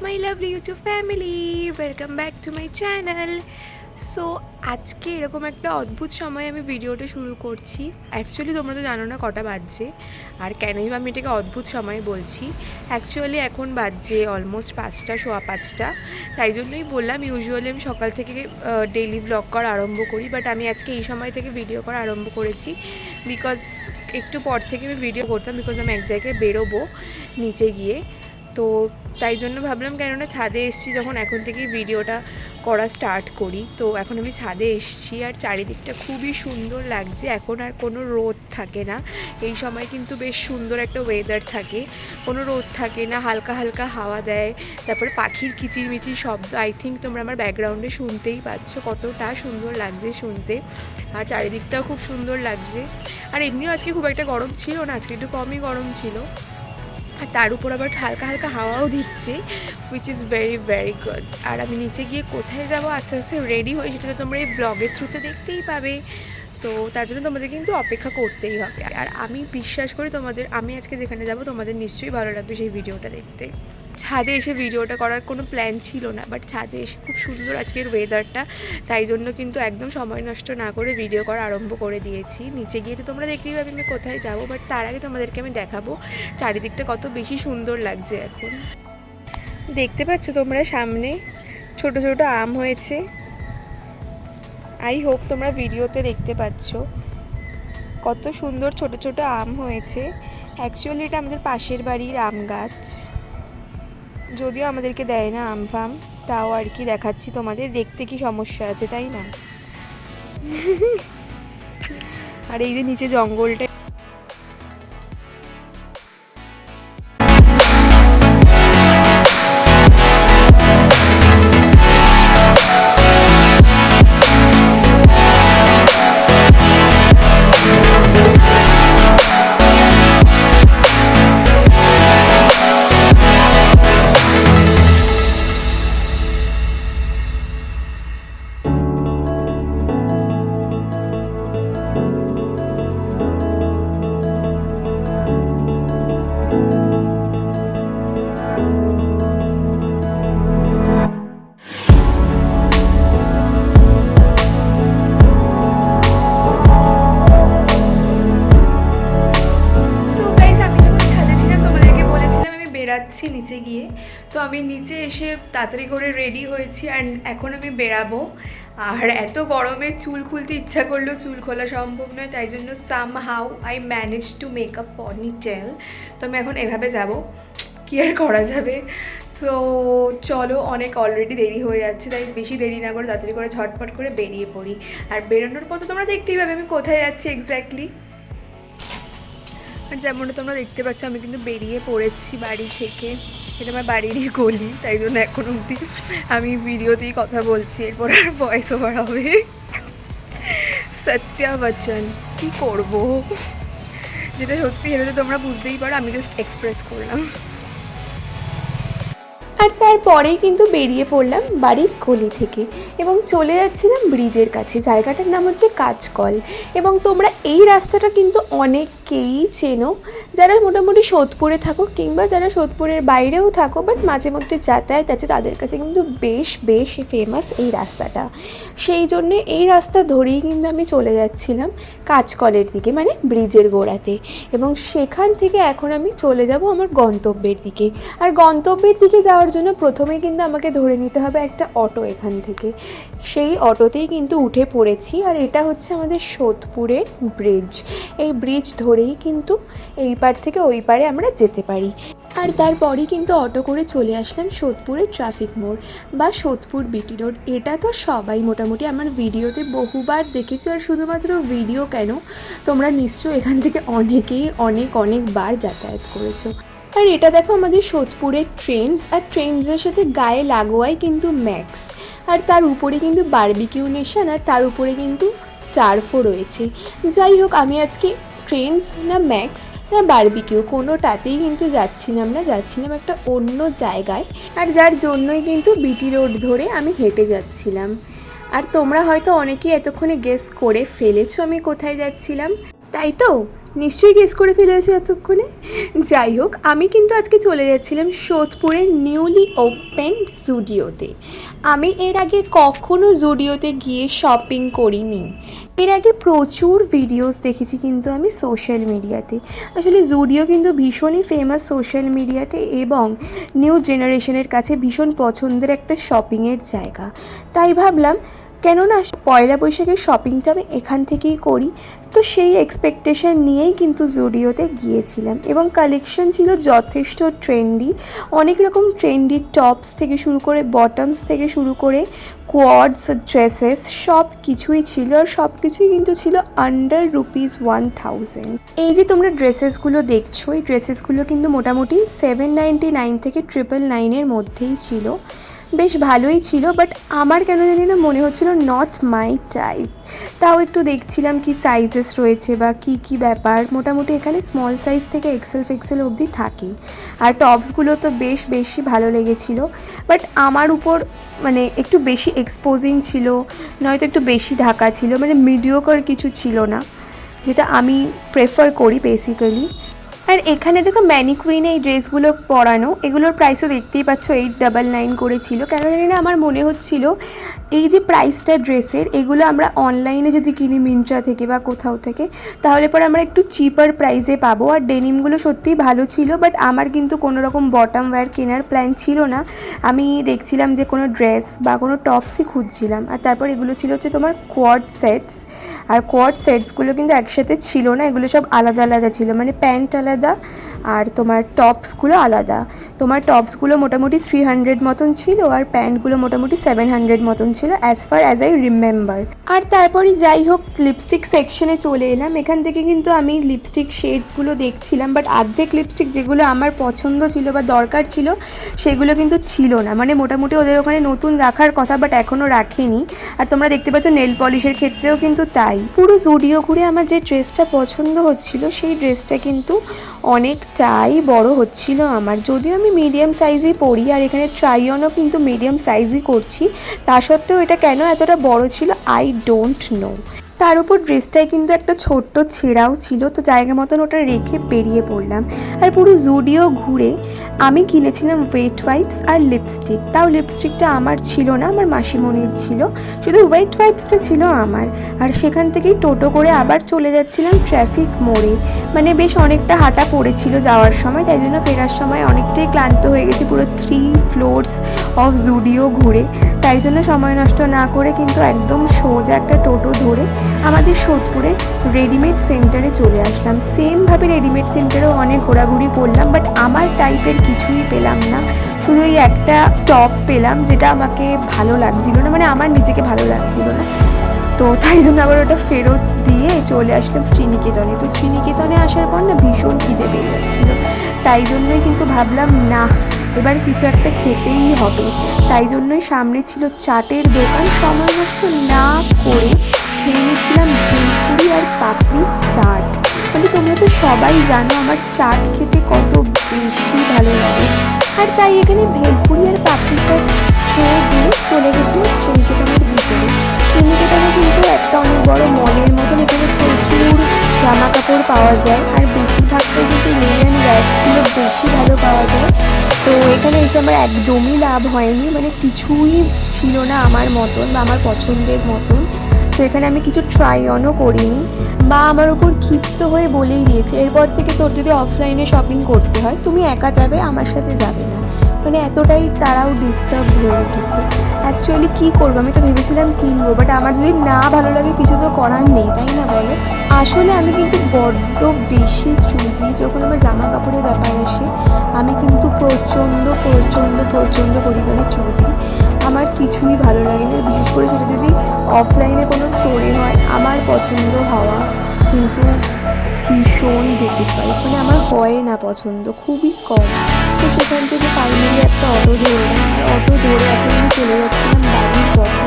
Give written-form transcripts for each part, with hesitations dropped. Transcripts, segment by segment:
my lovely YouTube family, welcome back to my channel. So আজকে এরকম একটা অদ্ভুত সময় আমি ভিডিওটা শুরু করছি। অ্যাকচুয়ালি তোমরা তো জানো না কটা বাজছে, আর কেনই বা আমি এটাকে অদ্ভুত সময় বলছি। অ্যাকচুয়ালি এখন বাজছে অলমোস্ট 5টা, সোয়া 5টা। তাই জন্যই বললাম, ইউজুয়ালি আমি সকাল থেকে ডেইলি ব্লগ করা আরম্ভ করি, বাট আমি আজকে এই সময় থেকে ভিডিও করা আরম্ভ করেছি বিকজ একটু পর থেকে আমি ভিডিও করতাম, বিকজ আমি এক জায়গায় বেরোবো নিচে গিয়ে। তো তাই জন্য ভাবলাম, কেননা ছাদে এসেছি যখন, এখন থেকেই ভিডিওটা করা স্টার্ট করি। তো এখন আমি ছাদে এসেছি আর চারিদিকটা খুবই সুন্দর লাগছে। এখন আর কোনো রোদ থাকে না, এই সময় কিন্তু বেশ সুন্দর একটা ওয়েদার থাকে, কোনো রোদ থাকে না, হালকা হালকা হাওয়া দেয়। তারপরে পাখির কিচিরমিচির শব্দ আই থিঙ্ক তোমরা আমার ব্যাকগ্রাউন্ডে শুনতেই পাচ্ছ, কতটা সুন্দর লাগছে শুনতে। আর চারিদিকটাও খুব সুন্দর লাগছে। আর এমনিও আজকে খুব একটা গরম ছিল না, আজকে একটু কমই গরম ছিল। আর তার উপর আবার হালকা হালকা হাওয়াও দিচ্ছে, which is very very good. আর আমি নিচে গিয়ে কোথায় যাবো আস্তে আস্তে রেডি হই, সেটা তো তোমরা এই ব্লগের থ্রুতে দেখতেই পাবে। তো তার জন্য তোমাদের কিন্তু অপেক্ষা করতেই হবে। আর আমি বিশ্বাস করি আমি আজকে যেখানে যাব তোমাদের নিশ্চয়ই ভালো লাগবে সেই ভিডিওটা দেখতে। ছাদে এসে ভিডিওটা করার কোনো প্ল্যান ছিল না, বাট ছাদে এসে খুব সুন্দর আজকের ওয়েদারটা, তাই জন্য কিন্তু একদম সময় নষ্ট না করে ভিডিও করা আরম্ভ করে দিয়েছি। নিচে গিয়ে তো তোমরা দেখতেই পাবে আমি কোথায় যাবো, বাট তার আগে তোমাদেরকে আমি দেখাবো চারিদিকটা কত বেশি সুন্দর লাগছে। এখন দেখতে পাচ্ছ তোমরা সামনে ছোট ছোট আম হয়েছে, আই হোপ তোমরা ভিডিওতে দেখতে পাচ্ছ কত সুন্দর ছোট ছোট আম হয়েছে। অ্যাকচুয়ালি এটা আমাদের পাশের বাড়ির আম গাছ, যদিও আমাদেরকে দেয় না আম ফাম, তাও আর কি দেখাচ্ছি তোমাদের। দেখতে কি সমস্যা আছে, তাই না? আর এই যে নিচে জঙ্গলটা, বেরাচ্ছি নিচে গিয়ে। তো আমি নিচে এসে তাড়াতাড়ি করে রেডি হয়েছি আর এখন আমি বেরাবো। আর এত গরমে চুল খুলতে ইচ্ছা করলেও চুল খোলা সম্ভব নয়, তাই জন্য somehow I manage to make a ponytail. তো আমি এখন এভাবে যাব, কি আর করা যাবে। তো চলো, অনেক অলরেডি দেরি হয়ে যাচ্ছে, তাই বেশি দেরি না করে তাড়াতাড়ি করে ঝটপট করে বেরিয়ে পড়ি। আর বেরোনোর পর তো তোমরা দেখতেই পাবে আমি কোথায় যাচ্ছি এক্স্যাক্টলি। আর যেমনটা তোমরা দেখতে পাচ্ছ আমি কিন্তু বেরিয়ে পড়েছি বাড়ি থেকে। এটা আমার বাড়িরই গলি, তাই জন্য এখন অবধি আমি ভিডিওতেই কথা বলছি, এরপর আর ভয়েস ওভার হবে। সত্যা বচ্চন, কী করবো, যেটা সত্যি এটা তো তোমরা বুঝতেই পারো, আমি জাস্ট এক্সপ্রেস করলাম। আর তারপরেই কিন্তু বেরিয়ে পড়লাম বাড়ির গলি থেকে এবং চলে যাচ্ছিলাম ব্রিজের কাছে। জায়গাটার নাম হচ্ছে কাঁচকল, এবং তোমরা এই রাস্তাটা কিন্তু অনেকেই চেনো, যারা মোটামুটি সোদপুরে থাকো কিংবা যারা সোদপুরের বাইরেও থাকো, বাট মাঝে মধ্যে যাতায়াত আছে, তাদের কাছে কিন্তু বেশ বেশ ফেমাস এই রাস্তাটা। সেই জন্যে এই রাস্তা ধরেই কিন্তু আমি চলে যাচ্ছিলাম কাঁচকলের দিকে, মানে ব্রিজের গোড়াতে, এবং সেখান থেকে এখন আমি চলে যাব আমার গন্তব্যের দিকে। আর গন্তব্যের দিকে যাওয়ার জন্য প্রথমেই কিন্তু আমাকে ধরে নিতে হবে একটা অটো এখান থেকে। সেই অটোতেই কিন্তু উঠে পড়েছি, আর এটা হচ্ছে আমাদের সোদপুরের ব্রিজ। এই ব্রিজ ধরেই কিন্তু এই পার থেকে ওই পারে আমরা যেতে পারি। আর তারপরেই কিন্তু অটো করে চলে আসলাম সোদপুরের ট্রাফিক মোড় বা সোদপুর বিটি রোড। এটা তো সবাই মোটামুটি আমার ভিডিওতে বহুবার দেখেছো, আর শুধুমাত্র ভিডিও কেন, তোমরা নিশ্চয়ই এখান থেকে অনেকেই অনেকবার যাতায়াত করেছো। আর এটা দেখো আমাদের সোদপুরের ট্রেন্ডস, আর ট্রেন্ডসের সাথে গায়ে লাগোয়াই কিন্তু ম্যাক্স, আর তার উপরে কিন্তু বারবিকিউ নেশন, আর তার উপরে কিন্তু টার্ফও রয়েছে। যাই হোক, আমি আজকে ট্রেন্ডস না ম্যাক্স না বারবিকিউ কোনোটাতেই কিন্তু যাচ্ছিলাম একটা অন্য জায়গায়, আর যার জন্যই কিন্তু বিটি রোড ধরে আমি হেঁটে যাচ্ছিলাম। আর তোমরা হয়তো অনেকেই এতক্ষণে গেস করে ফেলেছো আমি কোথায় যাচ্ছিলাম। তাই তো নিশ্চয়ই গেস করে ফেলেছি এতক্ষণে। যাই হোক, আমি কিন্তু আজকে চলে যাচ্ছিলাম সোদপুরের নিউলি ওপেন্ড জুডিওতে। আমি এর আগে কখনো জুডিওতে গিয়ে শপিং করিনি। এর আগে প্রচুর ভিডিওস দেখেছি কিন্তু আমি সোশ্যাল মিডিয়াতে। আসলে জুডিও কিন্তু ভীষণই ফেমাস সোশ্যাল মিডিয়াতে এবং নিউ জেনারেশনের কাছে ভীষণ পছন্দের একটা শপিংয়ের জায়গা। তাই ভাবলাম কেননা পয়লা বৈশাখের শপিংটা আমি এখান থেকেই করি। তো সেই এক্সপেকটেশন নিয়েই কিন্তু জুডিওতে গিয়েছিলাম এবং কালেকশন ছিল যথেষ্ট ট্রেন্ডি। অনেক রকম ট্রেন্ডি টপস থেকে শুরু করে বটমস থেকে শুরু করে কোয়ার্ডস ড্রেসেস সব কিছুই ছিল, আর সব কিছুই কিন্তু ছিল আন্ডার ₹1000। এই যে তোমরা ড্রেসেসগুলো দেখছো, এই ড্রেসেসগুলো কিন্তু মোটামুটি 799 থেকে 999-এর মধ্যেই ছিল। বেশ ভালোই ছিল, বাট আমার কেন জানি না মনে হচ্ছিল নট মাই টাইপ। তাও একটু দেখছিলাম কি সাইজেস রয়েছে বা কি ব্যাপার। মোটামুটি এখানে স্মল সাইজ থেকে এক্সেল অবধি থাকে, আর টপসগুলো তো বেশি ভালো লেগেছিলো। বাট আমার উপর মানে একটু বেশি এক্সপোজিং ছিল, নয়তো একটু বেশি ঢাকা ছিল, মানে মিডিওকর কিছু ছিল না, যেটা আমি প্রেফার করি বেসিক্যালি। আর এখানে দেখো ম্যানিকুইনে এই ড্রেসগুলো পরানো, এগুলোর প্রাইসও দেখতেই পাচ্ছ 899 করেছিল। কেন জানি না আমার মনে হচ্ছিল এই যে প্রাইসটা ড্রেসের, এগুলো আমরা অনলাইনে যদি কিনি মিন্ত্রা থেকে বা কোথাও থেকে, তাহলে পরে আমরা একটু চিপার প্রাইসে পাবো। আর ডেনিমগুলো সত্যিই ভালো ছিল, বাট আমার কিন্তু কোনো রকম বটম ওয়্যার কেনার প্ল্যান ছিল না। আমি দেখছিলাম যে কোনো ড্রেস বা কোনো টপসই খুঁজছিলাম। আর তারপর এগুলো ছিল হচ্ছে তোমার কোয়ার্ড সেটস, আর কোয়ার্ড সেটসগুলো কিন্তু একসাথে ছিল না, এগুলো সব আলাদা ছিল, মানে প্যান্ট আলাদা আর তোমার টপসগুলো আলাদা। তোমার টপসগুলো মোটামুটি 300 মতন ছিল, আর প্যান্টগুলো মোটামুটি 700 মতন ছিল as far as I remember. আর তারপরে যাই হোক লিপস্টিক সেকশনে চলে এলাম। এখান থেকে কিন্তু আমি লিপস্টিক শেডসগুলো দেখছিলাম, বাট অর্ধেক লিপস্টিক যেগুলো আমার পছন্দ ছিল বা দরকার ছিল সেগুলো কিন্তু ছিল না। মানে মোটামুটি ওদের ওখানে নতুন রাখার কথা, বাট এখনও রাখেনি। আর তোমরা দেখতে পাচ্ছ নেল পলিশের ক্ষেত্রেও কিন্তু তাই। পুরো জুডিও ঘুরে আমার যে ড্রেসটা পছন্দ হচ্ছিল সেই ড্রেসটা কিন্তু অনেকটাই বড় হচ্ছিল আমার। যদিও আমি মিডিয়াম সাইজই পরি, আর এখানে ট্রাই অনও কিন্তু মিডিয়াম সাইজই করছি, তা সত্ত্বেও এটা কেন এতটা বড় ছিল আই ডোন্ট নো। তার উপর ড্রেসটায় কিন্তু একটা ছোট্ট ছেঁড়াও ছিল, তো জায়গা মতন ওটা রেখে বেরিয়ে পড়লাম। আর পুরো জুডিও ঘুরে আমি কিনেছিলাম ওয়েট ওয়াইপস আর লিপস্টিক। তাও লিপস্টিকটা আমার ছিল না, আমার মাসিমণির ছিল, শুধু ওয়েট ওয়াইপসটা ছিল আমার। আর সেখান থেকেই টোটো করে আবার চলে যাচ্ছিলাম ট্রাফিক মোড়ে। মানে বেশ অনেকটা হাঁটা পড়েছিল যাওয়ার সময়, তাই জন্য ফেরার সময় অনেকটাই ক্লান্ত হয়ে গেছি পুরো 3 ফ্লোরস অফ জুডিও ঘুরে। তাই জন্য সময় নষ্ট না করে কিন্তু একদম সোজা একটা টোটো ধরে আমাদের সোদপুরে রেডিমেড সেন্টারে চলে আসলাম। সেমভাবে রেডিমেড সেন্টারেও অনেক ঘোরাঘুরি করলাম, বাট আমার টাইপের কিছুই পেলাম না। শুধু এই একটা টপ পেলাম যেটা আমাকে ভালো লাগছিল না, মানে আমার নিজেকে ভালো লাগছিল না। তো তাই জন্য আবার ওটা ফেরত দিয়ে চলে আসলাম শ্রীনিকেতনে। তো শ্রীনিকেতনে আসার পর না ভীষণ খিদে পেয়ে যাচ্ছিলো, তাই জন্যই কিন্তু ভাবলাম না এবার কিছু একটা খেতেই হবে। তাই জন্যই সামনে ছিল চাটের দোকান, সময় নষ্ট না করে খেয়ে নিচ্ছিলাম ভেলপুরি আর পাপড়ি চাট। মানে তোমরা তো সবাই জানো আমার চাট খেতে কত বেশি ভালো লাগে, আর তাই এখানে ভেলপুরি আর পাপড়ি চাট খেয়ে দিয়ে চলে গেছিলাম শ্রীনিকেতনের ভিতরে। শ্রীনিকেতনে কিন্তু একটা অনেক বড় মলের মতন, এখানে প্রচুর জামা কাপড় পাওয়া যায়, আর বেশিরভাগটাই কিন্তু লিনেন ব্যাগসগুলো বেশি ভালো পাওয়া যায়। তো এখানে এসে আমার একদমই লাভ হয়নি, মানে কিছুই ছিল না আমার মতন বা আমার পছন্দের মতন। তো এখানে আমি কিছু ট্রাই অনও করিনি। মা আমার উপর ক্ষিপ্ত হয়ে বলেই দিয়েছে এরপর থেকে তোর যদি অফলাইনে শপিং করতে হয় তুমি একা যাবে, আমার সাথে যাবে না। মানে এতটাই তারাও ডিস্টার্ব হয়ে উঠেছে। অ্যাকচুয়ালি কী করবো, আমি তো ভেবেছিলাম কিনবো, বাট আমার যদি না ভালো লাগে কিছু তো করার নেই, তাই না বলো। আসলে আমি কিন্তু বড্ড বেশি চুজি যখন আমার জামা কাপড়ের ব্যাপার আসে। আমি কিন্তু প্রচণ্ড পরিমাণে চুজি। আমার কিছুই ভালো লাগে না, বিশেষ করে সেটা যদি অফলাইনে কোনো স্টোরে হয়। আমার পছন্দ হওয়া কিন্তু ভীষণ ডিফিকাল্ট, মানে আমার হয় না পছন্দ, খুবই কম। তো সেখান থেকে ফাইনালি একটা অটো ধরলাম, অটো ধরে এখন আমি চলে যাচ্ছিলাম বাড়ির পথে।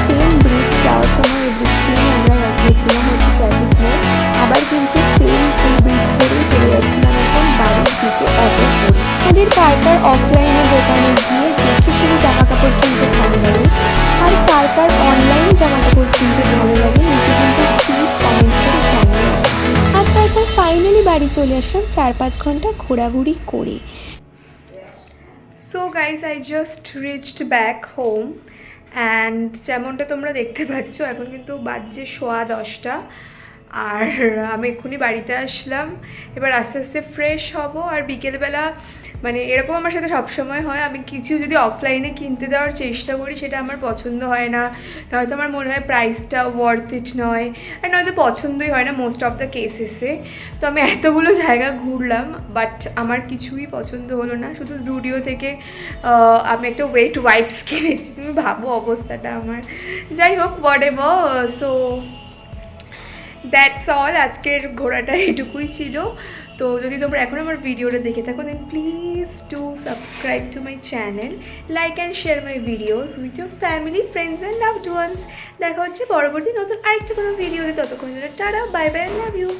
সেম ব্রিজ যাওয়ার সময় এই ব্রিজ থেকে আমরা গিয়েছিলাম হচ্ছে ট্রাফিক মোড়, আবার কিন্তু সেম এই ব্রিজ ধরেই চলে যাচ্ছিলাম এখন বাড়ির দিকে অটো করে। আমাদের কার অফলাইনে দোকানে গিয়ে দেখে শুধু জামা কাপড় কিনতে ভালো লাগে, আর কার অনলাইনে জামা কাপড় কিনতে ভালো লাগে নিচে কিন্তু প্লিজ কমেন্ট করে জানিয়ে। চলে আসলাম 4-5 ঘন্টা ঘোরাঘুরি করে। So guys, I just reached back home and যেমনটা তোমরা দেখতে পাচ্ছ এখন কিন্তু বাজছে 10:15 আর আমি এক্ষুনি বাড়িতে আসলাম। এবার আস্তে আস্তে ফ্রেশ হব আর বিকেলবেলা মানে এরকম আমার সাথে সবসময় হয়, আমি কিছু যদি অফলাইনে কিনতে যাওয়ার চেষ্টা করি সেটা আমার পছন্দ হয় না, নয়তো আমার মনে হয় প্রাইসটা ওয়ার্থ ইট নয়, আর নয়তো পছন্দই হয় না মোস্ট অফ দ্য কেসেসে। তো আমি এতগুলো জায়গা ঘুরলাম বাট আমার কিছুই পছন্দ হলো না। শুধু জুডিও থেকে আমি একটা ওয়েট ওয়াইপস কিনেছি, তুমি ভাবো অবস্থাটা আমার। যাই হোক, what ever. So that's all, আজকের ঘোরাটা এটুকুই ছিল। তো যদি তোমরা এখন আমার ভিডিওটা দেখে থাকো then please do subscribe to my channel, like and share my videos with your family, friends and loved ones. দেখা হচ্ছে পরবর্তী নতুন আরেকটা কোনো ভিডিওতে। ততক্ষণ জন্য tata, bye bye, love you.